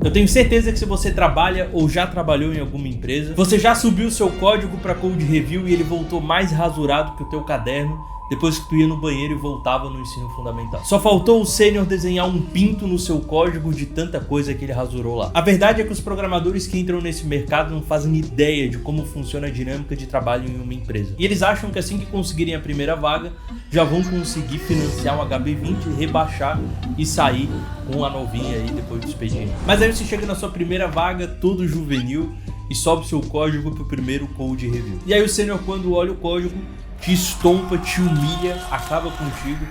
Eu tenho certeza que se você trabalha ou já trabalhou em alguma empresa, você já subiu seu código para Code Review e ele voltou mais rasurado que o teu caderno depois que tu ia no banheiro e voltava no ensino fundamental. Só faltou o sênior desenhar um pinto no seu código de tanta coisa que ele rasurou lá. A verdade é que os programadores que entram nesse mercado não fazem ideia de como funciona a dinâmica de trabalho em uma empresa. E eles acham que assim que conseguirem a primeira vaga, já vão conseguir financiar um HB20, rebaixar e sair com a novinha aí depois do expediente. Mas aí você chega na sua primeira vaga, todo juvenil, e sobe seu código pro primeiro Code Review. E aí o sênior, quando olha o código, te estompa, te humilha, acaba contigo.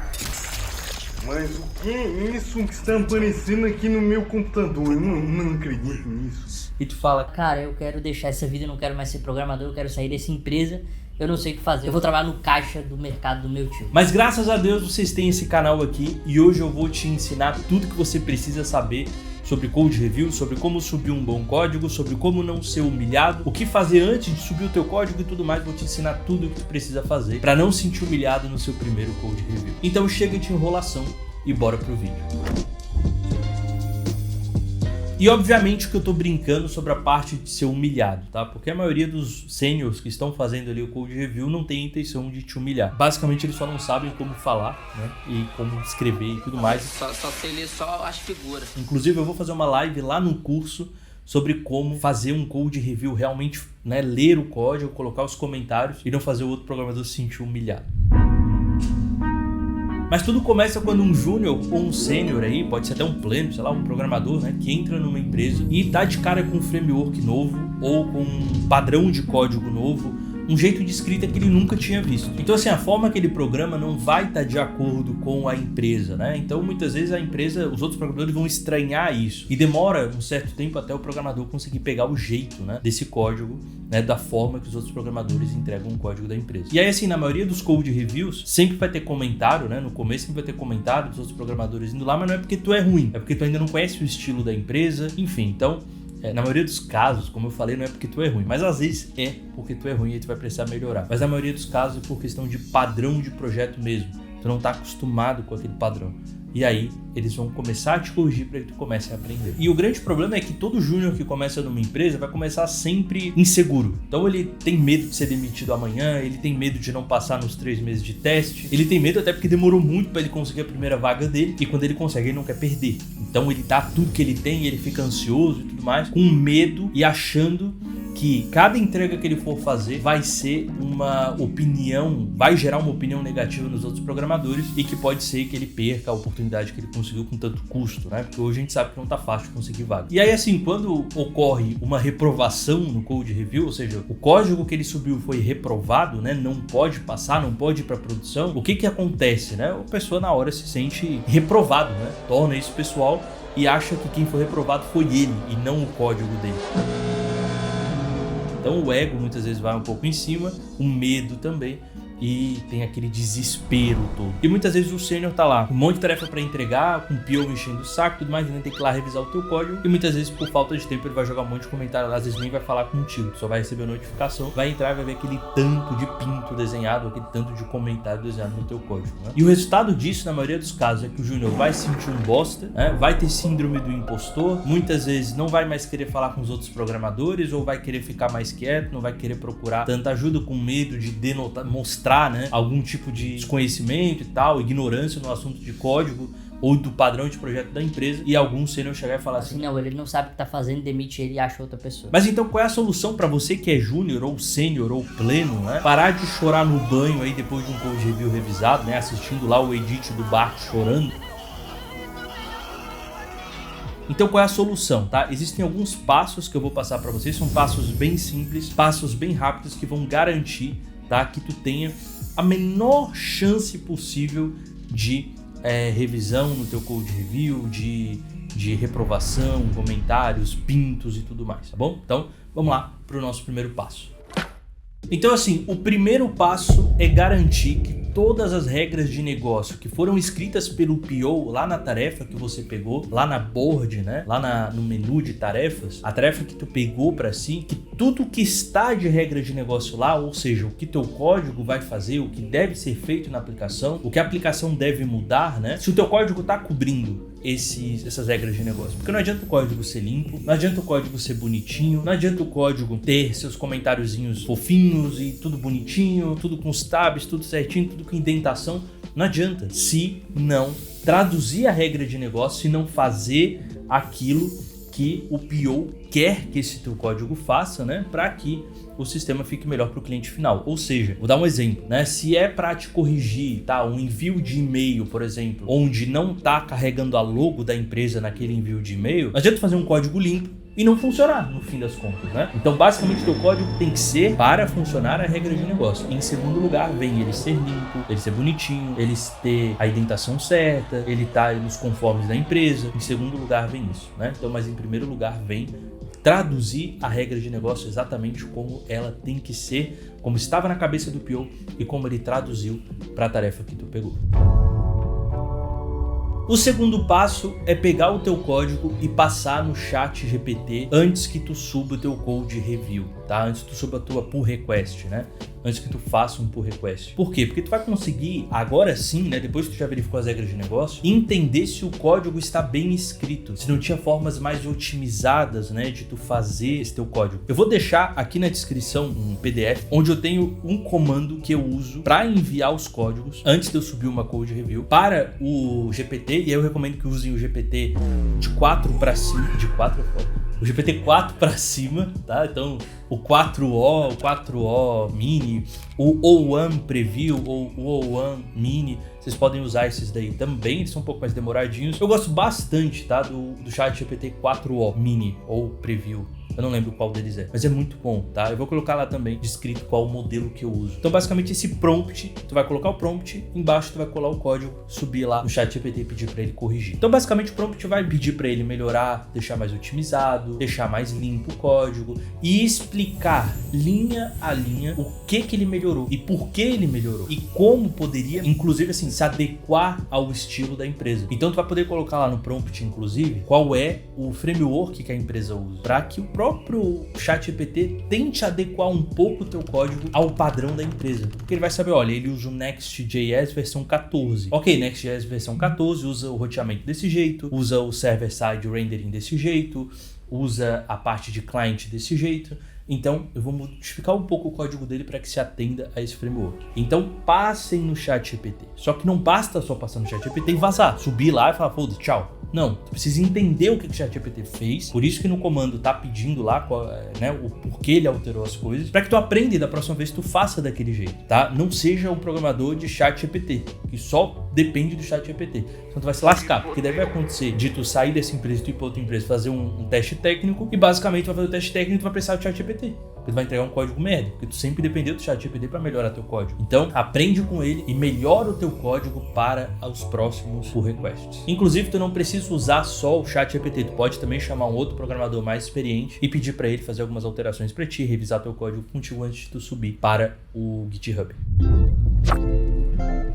Mas o que é isso que está aparecendo aqui no meu computador? Eu não acredito nisso. E tu fala, cara, eu quero deixar essa vida, eu não quero mais ser programador, eu quero sair dessa empresa, eu não sei o que fazer. Eu vou trabalhar no caixa do mercado do meu tio. mas graças a Deus vocês têm esse canal aqui e hoje eu vou te ensinar tudo que você precisa saber sobre Code Review, sobre como subir um bom código, sobre como não ser humilhado, o que fazer antes de subir o teu código e tudo mais. Vou te ensinar tudo o que tu precisa fazer para não se sentir humilhado no seu primeiro Code Review. Então chega de enrolação e bora pro vídeo. E obviamente que eu tô brincando sobre a parte de ser humilhado, tá? Porque a maioria dos seniors que estão fazendo ali o Code Review não tem a intenção de te humilhar. Basicamente eles só não sabem como falar, né? E como escrever e tudo mais. Só sei ler só as figuras. Inclusive eu vou fazer uma live lá no curso sobre como fazer um Code Review realmente, né? Ler o código, colocar os comentários e não fazer o outro programador se sentir humilhado. Mas tudo começa quando um júnior ou um sênior aí, pode ser até um pleno, sei lá, um programador, né, que entra numa empresa e tá de cara com um framework novo ou com um padrão de código novo, um jeito de escrita que ele nunca tinha visto. Então assim, a forma que ele programa não vai estar de acordo com a empresa, né? Então muitas vezes a empresa, os outros programadores vão estranhar isso e demora um certo tempo até o programador conseguir pegar o jeito, né, desse código, né, da forma que os outros programadores entregam o código da empresa. E aí assim, na maioria dos Code Reviews, sempre vai ter comentário, né? No começo sempre vai ter comentário dos outros programadores indo lá, mas não é porque tu é ruim, é porque tu ainda não conhece o estilo da empresa, enfim, então na maioria dos casos, como eu falei, não é porque tu é ruim, mas às vezes é porque tu é ruim e tu vai precisar melhorar. Mas na maioria dos casos é por questão de padrão de projeto mesmo. Tu não tá acostumado com aquele padrão. E aí eles vão começar a te corrigir para que tu comece a aprender. E o grande problema é que todo júnior que começa numa empresa vai começar sempre inseguro. Então ele tem medo de ser demitido amanhã, ele tem medo de não passar nos 3 meses de teste, ele tem medo até porque demorou muito para ele conseguir a primeira vaga dele e quando ele consegue ele não quer perder. Então ele dá tudo que ele tem e ele fica ansioso e tudo mais, com medo e achando que cada entrega que ele for fazer vai ser uma opinião, vai gerar uma opinião negativa nos outros programadores e que pode ser que ele perca a oportunidade que ele conseguiu com tanto custo, né? Porque hoje a gente sabe que não tá fácil conseguir vaga. E aí assim, quando ocorre uma reprovação no Code Review, ou seja, o código que ele subiu foi reprovado, né? Não pode passar, não pode ir para produção, o que que acontece, né? A pessoa na hora se sente reprovado, né? Torna isso pessoal e acha que quem foi reprovado foi ele e não o código dele. Então o ego muitas vezes vai um pouco em cima, o medo também, e tem aquele desespero todo. E muitas vezes o sênior tá lá, um monte de tarefa para entregar, com o PO enchendo o saco, tudo mais, ele tem que ir lá revisar o teu código, e muitas vezes por falta de tempo ele vai jogar um monte de comentário, às vezes nem vai falar contigo, só vai receber a notificação, vai entrar e vai ver aquele tanto de pinto desenhado, aquele tanto de comentário desenhado no teu código, né? E o resultado disso, na maioria dos casos, é que o júnior vai se sentir um bosta, né? Vai ter síndrome do impostor, muitas vezes não vai mais querer falar com os outros programadores, ou vai querer ficar mais quieto, não vai querer procurar tanta ajuda com medo de mostrar, né, algum tipo de desconhecimento e tal, ignorância no assunto de código ou do padrão de projeto da empresa, e algum sênior chegar e falar assim, não, ele não sabe o que tá fazendo, demite ele e acha outra pessoa. Mas então qual é a solução para você que é júnior ou sênior ou pleno, né? Parar de chorar no banho aí depois de um Code Review revisado, né, assistindo lá o edit do Bart chorando. Então qual é a solução, tá? Existem alguns passos que eu vou passar para vocês, são passos bem simples, passos bem rápidos que vão garantir, tá, que tu tenha a menor chance possível de revisão no teu Code Review, de reprovação, comentários, pintos e tudo mais, tá bom? Então vamos lá para o nosso primeiro passo. Então assim, o primeiro passo é garantir que todas as regras de negócio que foram escritas pelo PO lá na tarefa que você pegou, lá na board, né? Lá no menu de tarefas, a tarefa que tu pegou para si, que tudo que está de regra de negócio lá, ou seja, o que teu código vai fazer, o que deve ser feito na aplicação, o que a aplicação deve mudar, né? Se o teu código está cobrindo essas regras de negócio. Porque não adianta o código ser limpo, não adianta o código ser bonitinho, não adianta o código ter seus comentáriozinhos fofinhos e tudo bonitinho, tudo com os tabs, tudo certinho, tudo com indentação. Não adianta se não traduzir a regra de negócio, se não fazer aquilo que o PO quer que esse teu código faça, né, para que o sistema fique melhor para o cliente final. Ou seja, vou dar um exemplo, né? Se é para te corrigir, tá, um envio de e-mail, por exemplo, onde não tá carregando a logo da empresa naquele envio de e-mail, não adianta fazer um código limpo e não funcionar no fim das contas, né? Então, basicamente, teu código tem que ser para funcionar a regra de negócio. E, em segundo lugar, vem ele ser limpo, ele ser bonitinho, ele ter a indentação certa, ele tá nos conformes da empresa. Em segundo lugar, vem isso, né? Então, mas em primeiro lugar, vem traduzir a regra de negócio exatamente como ela tem que ser, como estava na cabeça do PO e como ele traduziu para a tarefa que tu pegou. O segundo passo é pegar o teu código e passar no ChatGPT antes que tu suba o teu code review, tá? Antes que tu suba a tua pull request, né? Antes que tu faça um pull request. Por quê? Porque tu vai conseguir, agora sim, né? Depois que tu já verificou as regras de negócio, entender se o código está bem escrito, se não tinha formas mais otimizadas, né? De tu fazer esse teu código. Eu vou deixar aqui na descrição um PDF onde eu tenho um comando que eu uso para enviar os códigos antes de eu subir uma code review para o GPT. E aí eu recomendo que usem o GPT de 4 para cima, de 4 é foda. O GPT 4 para cima, tá? Então, o 4O, o 4O Mini, o O1 Preview ou o O1 Mini, vocês podem usar esses daí também, eles são um pouco mais demoradinhos. Eu gosto bastante, tá? Do ChatGPT 4O Mini ou Preview. Eu não lembro qual deles é, mas é muito bom, tá? Eu vou colocar lá também descrito qual o modelo que eu uso. Então, basicamente, esse prompt, tu vai colocar o prompt, embaixo tu vai colar o código, subir lá no ChatGPT e pedir para ele corrigir. Então, basicamente, o prompt vai pedir para ele melhorar, deixar mais otimizado, deixar mais limpo o código e explicar linha a linha o que ele melhorou e por que ele melhorou e como poderia, inclusive, assim, se adequar ao estilo da empresa. Então, tu vai poder colocar lá no prompt, inclusive, qual é o framework que a empresa usa, para que o próprio ChatGPT tente adequar um pouco o teu código ao padrão da empresa. Porque ele vai saber, olha, ele usa o Next.js versão 14. Ok, Next.js versão 14 usa o roteamento desse jeito, usa o server-side rendering desse jeito, usa a parte de client desse jeito. Então, eu vou modificar um pouco o código dele para que se atenda a esse framework. Então, passem no ChatGPT. Só que não basta só passar no ChatGPT e vazar, subir lá e falar, foda-se, tchau. Não, tu precisa entender o que o ChatGPT fez, por isso que no comando tá pedindo lá né, o porquê ele alterou as coisas, para que tu aprenda e da próxima vez tu faça daquele jeito, tá? Não seja um programador de ChatGPT, que só depende do ChatGPT. Então tu vai se lascar, porque deve acontecer de tu sair dessa empresa, tu ir para outra empresa, fazer um teste técnico e basicamente tu vai fazer o teste técnico e tu vai precisar do ChatGPT. Porque tu vai entregar um código merda, porque tu sempre dependeu do ChatGPT para melhorar teu código. Então, aprende com ele e melhora o teu código para os próximos pull requests. Inclusive, tu não precisa usar só o ChatGPT, tu pode também chamar um outro programador mais experiente e pedir para ele fazer algumas alterações para ti, revisar teu código contigo antes de tu subir para o GitHub.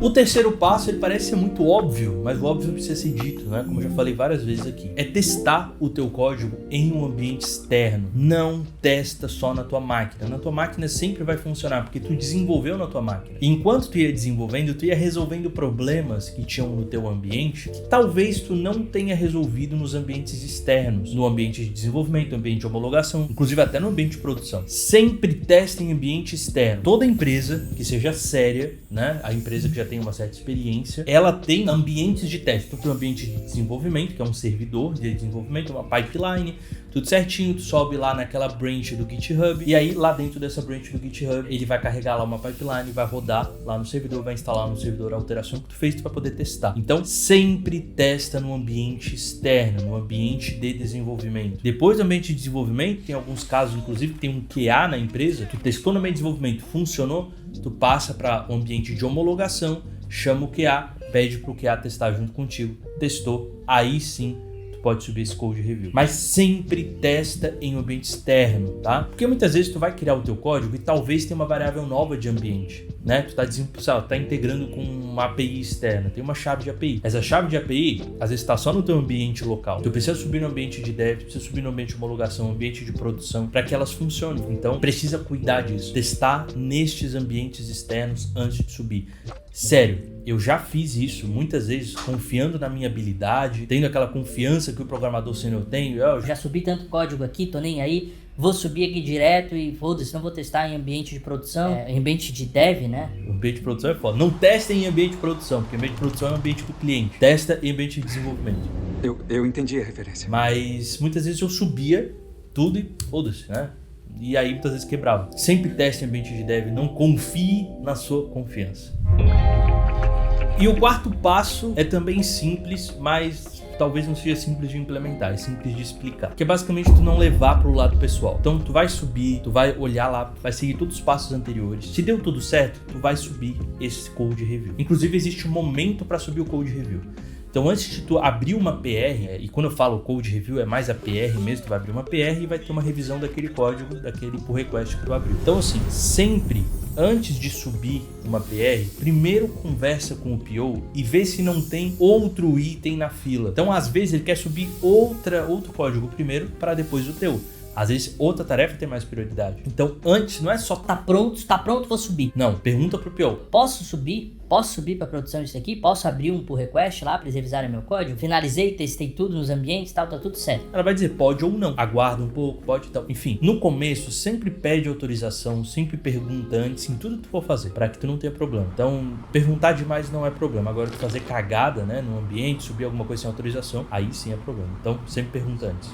O terceiro passo, ele parece ser muito óbvio, mas o óbvio precisa ser dito, né? Como eu já falei várias vezes aqui. É testar o teu código em um ambiente externo. Não testa só na tua máquina. Na tua máquina sempre vai funcionar, porque tu desenvolveu na tua máquina. E enquanto tu ia desenvolvendo, tu ia resolvendo problemas que tinham no teu ambiente, que talvez tu não tenha resolvido nos ambientes externos. No ambiente de desenvolvimento, no ambiente de homologação, inclusive até no ambiente de produção. Sempre testa em ambiente externo. Toda empresa que seja séria, né? A empresa que já tem uma certa experiência, ela tem ambientes de teste. Tu tem um ambiente de desenvolvimento, que é um servidor de desenvolvimento, uma pipeline, tudo certinho, tu sobe lá naquela branch do GitHub, e aí lá dentro dessa branch do GitHub, ele vai carregar lá uma pipeline, vai rodar lá no servidor, vai instalar no servidor a alteração que tu fez, tu vai poder testar. Então, sempre testa no ambiente externo, no ambiente de desenvolvimento. Depois do ambiente de desenvolvimento, tem alguns casos, inclusive, que tem um QA na empresa, tu testou no ambiente de desenvolvimento, funcionou, tu passa para o ambiente de homologação, chama o QA, pede para o QA testar junto contigo, testou, aí sim pode subir esse code review. Mas sempre testa em ambiente externo, tá? Porque muitas vezes tu vai criar o teu código e talvez tenha uma variável nova de ambiente, né? Tu tá integrando com uma API externa, tem uma chave de API. Essa chave de API, às vezes está só no teu ambiente local. Tu precisa subir no ambiente de dev, precisa subir no ambiente de homologação, ambiente de produção, para que elas funcionem. Então, precisa cuidar disso. Testar nestes ambientes externos antes de subir. Sério, eu já fiz isso muitas vezes, confiando na minha habilidade, tendo aquela confiança que o programador sênior tem. Eu já subi tanto código aqui, tô nem aí, vou subir aqui direto e foda-se, não vou testar em ambiente de produção, em ambiente de dev, né? O ambiente de produção é foda. Não testa em ambiente de produção, porque ambiente de produção é o ambiente do cliente. Testa em ambiente de desenvolvimento. Eu entendi a referência. Mas muitas vezes eu subia tudo e foda-se, né? E aí muitas vezes quebrava. Sempre teste em ambiente de dev, não confie na sua confiança. E o quarto passo é também simples, mas talvez não seja simples de implementar, é simples de explicar. Que é basicamente tu não levar pro lado pessoal. Então tu vai subir, tu vai olhar lá, vai seguir todos os passos anteriores. Se deu tudo certo, tu vai subir esse code review. Inclusive existe um momento para subir o code review. Então antes de tu abrir uma PR, e quando eu falo code review é mais a PR mesmo, tu vai abrir uma PR e vai ter uma revisão daquele código, daquele pull request que tu abriu. Então assim, sempre antes de subir uma PR, primeiro conversa com o PO e vê se não tem outro item na fila. Então às vezes ele quer subir outro código primeiro para depois o teu. Às vezes outra tarefa tem mais prioridade. Então antes não é só tá pronto, vou subir. Não, pergunta pro PO. Posso subir para produção isso aqui? Posso abrir um pull request lá para eles revisarem meu código? Finalizei, testei tudo nos ambientes, tal, tá tudo certo. Ela vai dizer pode ou não. Aguarda um pouco, pode e tal. Enfim, no começo sempre pede autorização, sempre pergunta antes em tudo que tu for fazer, para que tu não tenha problema. Então, perguntar demais não é problema. Agora, tu fazer cagada, né, no ambiente, subir alguma coisa sem autorização, aí sim é problema. Então, sempre pergunta antes.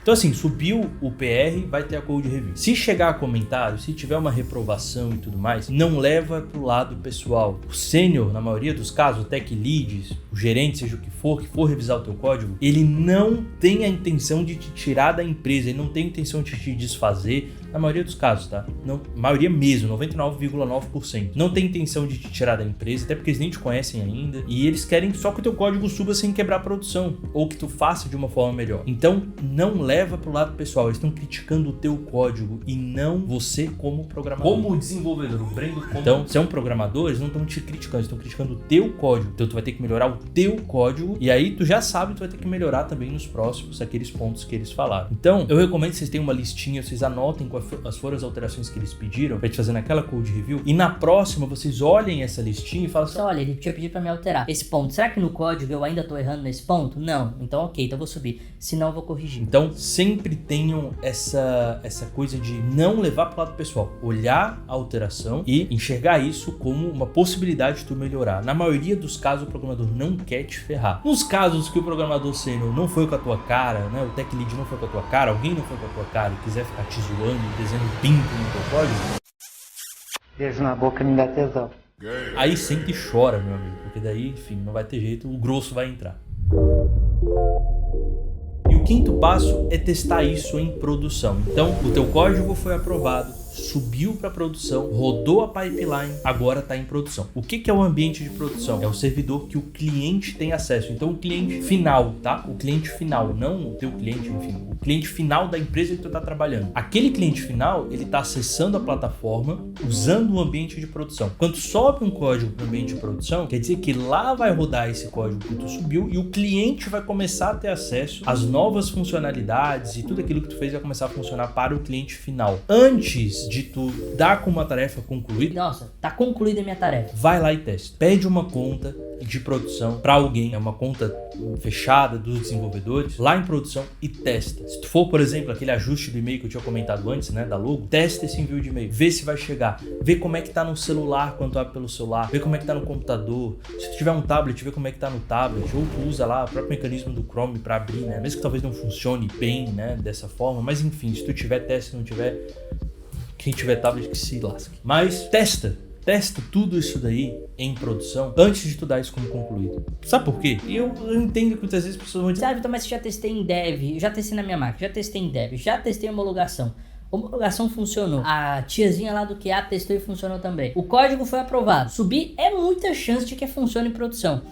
Então assim, subiu o PR, vai ter a code review. Se chegar a comentário, se tiver uma reprovação e tudo mais, não leva pro lado pessoal. O sênior, na maioria dos casos, o tech lead, o gerente, seja o que for revisar o teu código, ele não tem a intenção de te tirar da empresa, ele não tem a intenção de te desfazer, na maioria dos casos, tá? Não, maioria mesmo, 99,9%. Não tem intenção de te tirar da empresa, até porque eles nem te conhecem ainda, e eles querem só que o teu código suba sem quebrar a produção, ou que tu faça de uma forma melhor. Então, não leva pro lado pessoal, eles estão criticando o teu código e não você como programador. Como desenvolvedor, o Brendo como... Então, se é um programador, eles não estão te criticando, eles estão criticando o teu código. Então, tu vai ter que melhorar o teu código, e aí tu já sabe, tu vai ter que melhorar também nos próximos, aqueles pontos que eles falaram. Então, eu recomendo que vocês tenham uma listinha, vocês anotem quais foram as alterações que eles pediram pra gente fazer naquela code review, e na próxima vocês olhem essa listinha e falam assim, olha, ele tinha pedido pra me alterar esse ponto, será que no código eu ainda tô errando nesse ponto? Não, então ok, então eu vou subir, senão eu vou corrigir. Então sempre tenham essa coisa de não levar pro lado pessoal, olhar a alteração e enxergar isso como uma possibilidade de tu melhorar. Na maioria dos casos o programador não quer te ferrar. Nos casos que o programador sênior não foi com a tua cara, né, o tech lead não foi com a tua cara, alguém não foi com a tua cara e quiser ficar te zoando, desenhando pinto no teu código, beijo na boca me dá tesão. Aí sente e chora, meu amigo, porque daí, enfim, não vai ter jeito, o grosso vai entrar. E o quinto passo é testar isso em produção. Então, o teu código foi aprovado, subiu para produção, rodou a pipeline, agora está em produção. O que é o ambiente de produção? É o servidor que o cliente tem acesso. Então, o cliente final, tá? O cliente final, não o teu cliente, enfim, o cliente final da empresa que tu está trabalhando. Aquele cliente final, ele está acessando a plataforma usando o ambiente de produção. Quando sobe um código para o ambiente de produção, quer dizer que lá vai rodar esse código que tu subiu e o cliente vai começar a ter acesso às novas funcionalidades e tudo aquilo que tu fez vai começar a funcionar para o cliente final. Antes de tu dar como uma tarefa concluída, nossa, tá concluída a minha tarefa, vai lá e testa. Pede uma conta de produção para alguém, é uma conta fechada dos desenvolvedores, lá em produção e testa. Se tu for, por exemplo, aquele ajuste do e-mail que eu tinha comentado antes, né, da logo, testa esse envio de e-mail, vê se vai chegar, vê como é que tá no celular quando tu abre pelo celular, vê como é que tá no computador. Se tu tiver um tablet, vê como é que tá no tablet, ou tu usa lá o próprio mecanismo do Chrome para abrir, né, mesmo que talvez não funcione bem, né, dessa forma, mas enfim, se tu tiver teste, se não tiver, quem tiver tablet que se lasque. Mas testa tudo isso daí em produção antes de tu dar isso como concluído. Sabe por quê? E eu entendo que muitas vezes as pessoas vão dizer, Vitor, mas já testei em dev, já testei na minha máquina, já testei em dev, já testei em homologação. Homologação funcionou. A tiazinha lá do QA testou e funcionou também. O código foi aprovado. Subir é muita chance de que funcione em produção.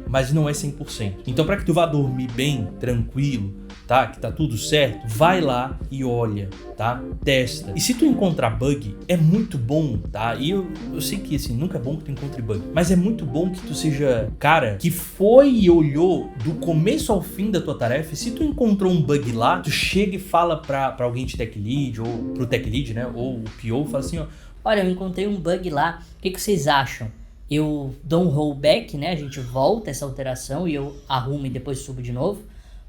Mas não é 100%. Então, para que tu vá dormir bem, tranquilo, tá? Que tá tudo certo, vai lá e olha, tá? Testa. E se tu encontrar bug, é muito bom, tá? E eu sei que, assim, nunca é bom que tu encontre bug, mas é muito bom que tu seja cara que foi e olhou do começo ao fim da tua tarefa. E se tu encontrou um bug lá, tu chega e fala pra alguém de tech lead, ou pro tech lead, né? Ou o PO, fala assim, ó, olha, eu encontrei um bug lá, o que vocês acham? Eu dou um rollback, né? A gente volta essa alteração e eu arrumo e depois subo de novo.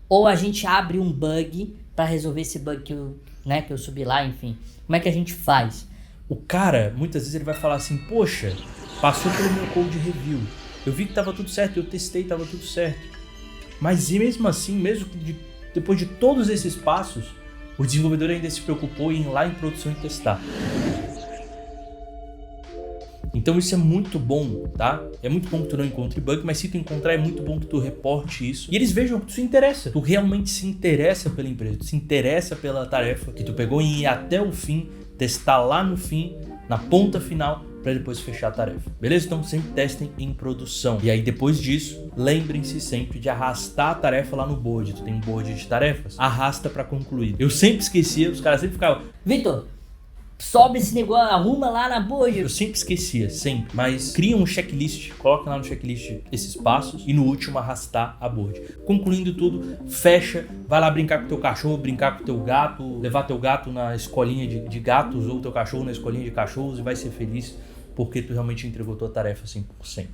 Ou a gente abre um bug para resolver esse bug que eu subi lá, enfim. Como é que a gente faz? O cara, muitas vezes ele vai falar assim, poxa, passou pelo meu code review. Eu vi que tava tudo certo, eu testei, tava tudo certo. Mas e mesmo assim, depois de todos esses passos, o desenvolvedor ainda se preocupou em ir lá em produção e testar. Então isso é muito bom, tá? É muito bom que tu não encontre bug, mas se tu encontrar é muito bom que tu reporte isso. E eles vejam que tu se interessa. Tu realmente se interessa pela empresa, tu se interessa pela tarefa que tu pegou em ir até o fim, testar lá no fim, na ponta final, para depois fechar a tarefa. Beleza? Então sempre testem em produção. E aí depois disso, lembrem-se sempre de arrastar a tarefa lá no board. Tu tem um board de tarefas? Arrasta para concluir. Eu sempre esquecia, os caras sempre ficavam, Vitor, sobe esse negócio, arruma lá na board. eu sempre esquecia, sempre. Mas cria um checklist, coloca lá no checklist esses passos e no último arrastar a board. Concluindo tudo, fecha, vai lá brincar com teu cachorro, brincar com teu gato, levar teu gato na escolinha de gatos ou teu cachorro na escolinha de cachorros e vai ser feliz porque tu realmente entregou tua tarefa 100%.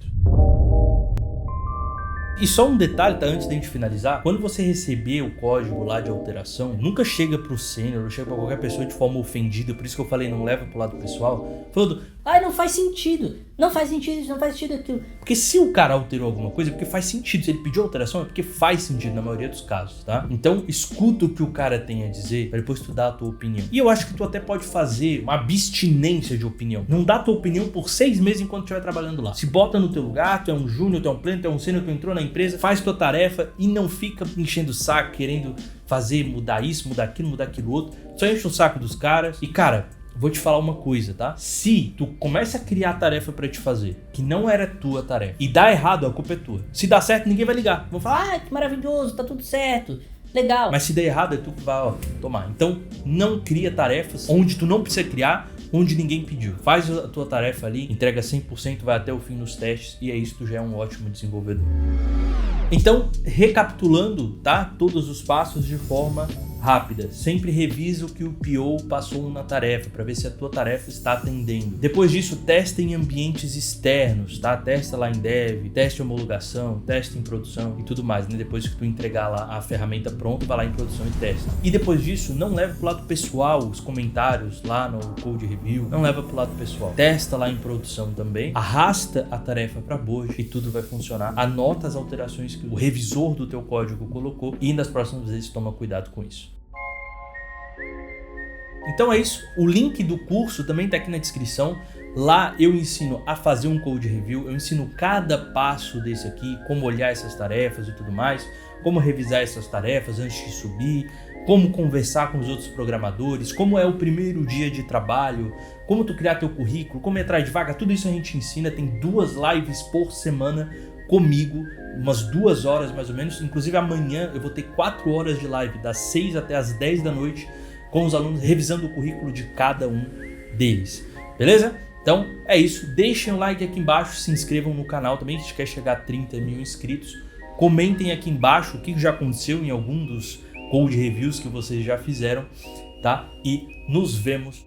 E só um detalhe, tá? Antes da gente finalizar, quando você receber o código lá de alteração, nunca chega pro sênior ou chega pra qualquer pessoa de forma ofendida, por isso que eu falei, não leva pro lado pessoal, falando, Não faz sentido, não faz sentido isso, não faz sentido aquilo. porque se o cara alterou alguma coisa, é porque faz sentido. Se ele pediu alteração, é porque faz sentido na maioria dos casos, tá? Então, escuta o que o cara tem a dizer, pra depois tu dar a tua opinião. E eu acho que tu até pode fazer uma abstinência de opinião. Não dá a tua opinião por 6 meses enquanto tu estiver trabalhando lá. Se bota no teu lugar, tu é um júnior, tu é um pleno, tu é um sênior, tu entrou na empresa, faz tua tarefa e não fica enchendo o saco, querendo fazer, mudar isso, mudar aquilo outro. Só enche o saco dos caras. E, cara, vou te falar uma coisa, tá? Se tu começa a criar tarefa pra te fazer, que não era tua tarefa, e dá errado, a culpa é tua. Se dá certo, ninguém vai ligar. Vão falar, Que maravilhoso, tá tudo certo, legal. mas se der errado, é tu que vai, tomar. Então, não cria tarefas onde tu não precisa criar, onde ninguém pediu. Faz a tua tarefa ali, entrega 100%, vai até o fim nos testes, e é isso, tu já é um ótimo desenvolvedor. Então, recapitulando, tá? Todos os passos de forma rápida. Sempre revisa o que o PO passou na tarefa, para ver se a tua tarefa está atendendo. Depois disso, testa em ambientes externos, tá? Testa lá em dev, teste homologação, testa em produção e tudo mais, né? Depois que tu entregar lá a ferramenta pronta, vai lá em produção e testa. E depois disso, não leva pro lado pessoal os comentários lá no code review, não leva pro lado pessoal. Testa lá em produção também, arrasta a tarefa para board e tudo vai funcionar. Anota as alterações que o revisor do teu código colocou e nas próximas vezes toma cuidado com isso. Então é isso, o link do curso também está aqui na descrição. Lá eu ensino a fazer um code review, eu ensino cada passo desse aqui, como olhar essas tarefas e tudo mais, como revisar essas tarefas antes de subir, como conversar com os outros programadores, como é o primeiro dia de trabalho, como tu criar teu currículo, como entrar de vaga, tudo isso a gente ensina. Tem 2 lives por semana comigo, umas 2 horas mais ou menos. Inclusive amanhã eu vou ter 4 horas de live, das 6 até as 10 da noite, com os alunos revisando o currículo de cada um deles, beleza? Então é isso, deixem o like aqui embaixo, se inscrevam no canal também, se a gente quer chegar a 30 mil inscritos, comentem aqui embaixo o que já aconteceu em algum dos code reviews que vocês já fizeram, tá? E nos vemos